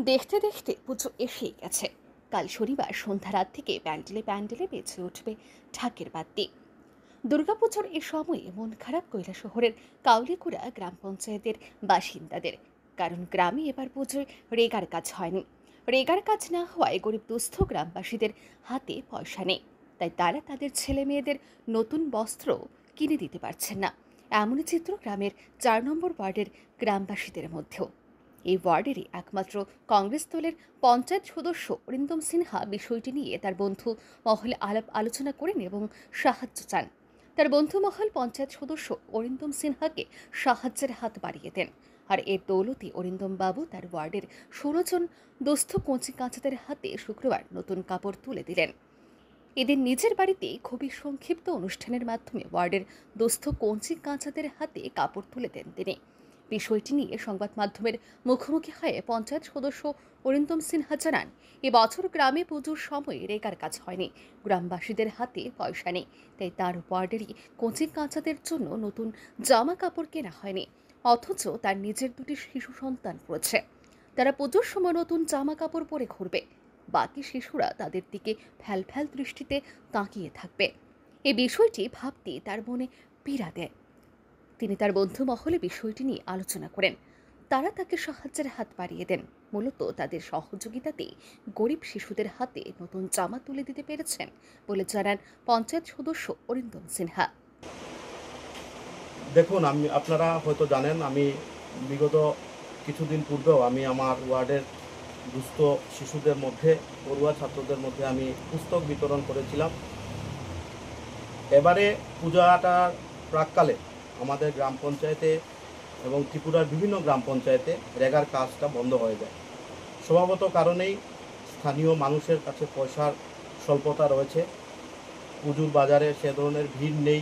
দেখতে দেখতে পুজো এসেই গেছে। কাল শনিবার সন্ধ্যা রাত থেকে প্যান্ডেলে প্যান্ডেলে বেঁচে উঠবে ঢাকের বাদ্যি। দুর্গাপুজোর এ সময়ে মন খারাপ কৈলাসহরের কাউলিকুড়া গ্রাম পঞ্চায়েতের বাসিন্দাদের। কারণ গ্রামে এবার পুজোয় রেগার কাজ হয়নি। রেগার কাজ না হওয়ায় গরিব দুস্থ গ্রামবাসীদের হাতে পয়সা নেই। তাই তারা তাদের ছেলে মেয়েদের নতুন বস্ত্র কিনে দিতে পারছেন না। এমনই চিত্র গ্রামের ৪ নম্বর ওয়ার্ডের গ্রামবাসীদের মধ্যেও। এই ওয়ার্ডেরই একমাত্র কংগ্রেস দলের পঞ্চায়েত সদস্য অরিন্দম সিনহা বিষয়টি নিয়ে তার বন্ধু মহলে আলাপ আলোচনা করেন এবং সাহায্য চান। তার বন্ধু মহল পঞ্চায়েত সদস্য অরিন্দম সিনহাকে সাহায্যের হাত বাড়িয়ে দেন। আর এর দৌলতে অরিন্দম বাবু তার ওয়ার্ডের ১৬ জন দুস্থ কচি কাঁচাদের হাতে শুক্রবার নতুন কাপড় তুলে দিলেন। এদিন নিজের বাড়িতে খুবই সংক্ষিপ্ত অনুষ্ঠানের মাধ্যমে ওয়ার্ডের দুস্থ কঞ্চি কাঁচাদের হাতে কাপড় তুলে দেন তিনি। বিষয়টি নিয়ে সংবাদ মাধ্যমের মুখোমুখি হয়ে পঞ্চায়েত সদস্য অরিন্দম সিনহা জানান, এবছর গ্রামে পুজোর সময় রেগার কাজ হয়নি, গ্রামবাসীদের হাতে পয়সা নেই, তাই তার ওয়ার্ডেরই কচি কাঁচাদের জন্য নতুন জামা কাপড় কেনা হয়নি। অথচ তার নিজের 2টি শিশু সন্তান রয়েছে, তারা পুজোর সময় নতুন জামা কাপড় পরে ঘুরবে। বাকি শিশুরা তাদের দিকে ফ্যাল ফ্যাল দৃষ্টিতে তাকিয়ে থাকবে। এই বিষয়টি ভাবতে তার মনে পীড়া দেয়। তিনি তার বন্ধু মহলে বিষয়টি নিয়ে আলোচনা করেন। তারা তাকে সাহায্যের হাত বাড়িয়ে দেন। মূলত তাদের সহযোগিতাতেই গরিব শিশুদের হাতে নতুন জামা তুলে দিতে পেরেছেন বলে জানান পঞ্চায়েত সদস্য অরিন্দম সিনহা। দেখুন, আপনারা হয়তো জানেন, আমি বিগত কিছুদিন পূর্বেও আমি আমার ওয়ার্ডের দুস্থ শিশুদের মধ্যে, পড়ুয়া ছাত্রদের মধ্যে আমি পুস্তক বিতরণ করেছিলাম। এবারে পূজাটার প্রাককালে আমাদের গ্রাম পঞ্চায়েতে এবং ত্রিপুরার বিভিন্ন গ্রাম পঞ্চায়েতে রেগার কাজটা বন্ধ হয়ে যায়। স্বভাবত কারণেই স্থানীয় মানুষের কাছে পয়সার স্বল্পতা রয়েছে। পুজোর বাজারে সে ধরনের ভিড় নেই,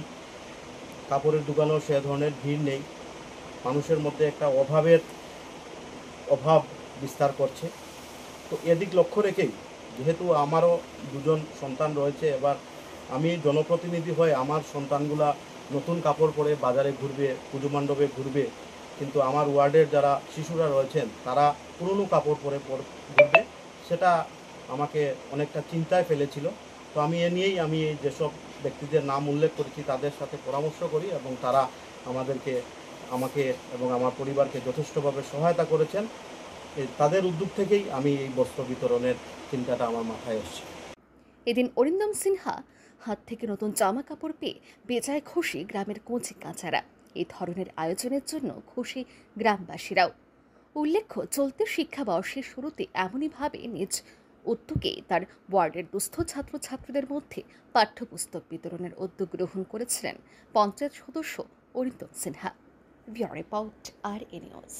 কাপড়ের দোকানেও সে ধরনের ভিড় নেই। মানুষের মধ্যে একটা অভাব বিস্তার করছে। তো এদিক লক্ষ্য রেখেই, যেহেতু আমারও 2জন সন্তান রয়েছে, এবার আমি জনপ্রতিনিধি হয়ে আমার সন্তানগুলা নতুন কাপড় পরে বাজারে ঘুরবে, পুজো মণ্ডপে ঘুরবে, কিন্তু আমার ওয়ার্ডের যারা শিশুরা রয়েছেন তারা পুরনো কাপড় পরে ঘুরবে, সেটা আমাকে অনেকটা চিন্তায় ফেলেছিল। তো আমি এ নিয়েই আমি যেসব ব্যক্তিদের নাম উল্লেখ করেছি তাদের সাথে পরামর্শ করি এবং তারা আমাকে এবং আমার পরিবারকে যথেষ্টভাবে সহায়তা করেছেন। তাদের উদ্যোগ থেকেই আমি এই বস্ত্র বিতরণের চিন্তাটা আমার মাথায় এসেছে। এদিন অরিন্দম সিনহা হাত থেকে নতুন জামা কাপড় পেয়ে বেজায় খুশি গ্রামের কচি কাঁচারা। এই ধরনের আয়োজনের জন্য খুশি গ্রামবাসীরাও। উল্লেখ্য, চলতি শিক্ষাবর্ষের শুরুতে এমনইভাবে নিজ উদ্যোগে তার ওয়ার্ডের দুস্থ ছাত্রছাত্রীদের মধ্যে পাঠ্যপুস্তক বিতরণের উদ্যোগ গ্রহণ করেছিলেন পঞ্চায়েত সদস্য অরিন্দম সিনহা। ব্যুরো রিপোর্ট, আর এ নিউজ।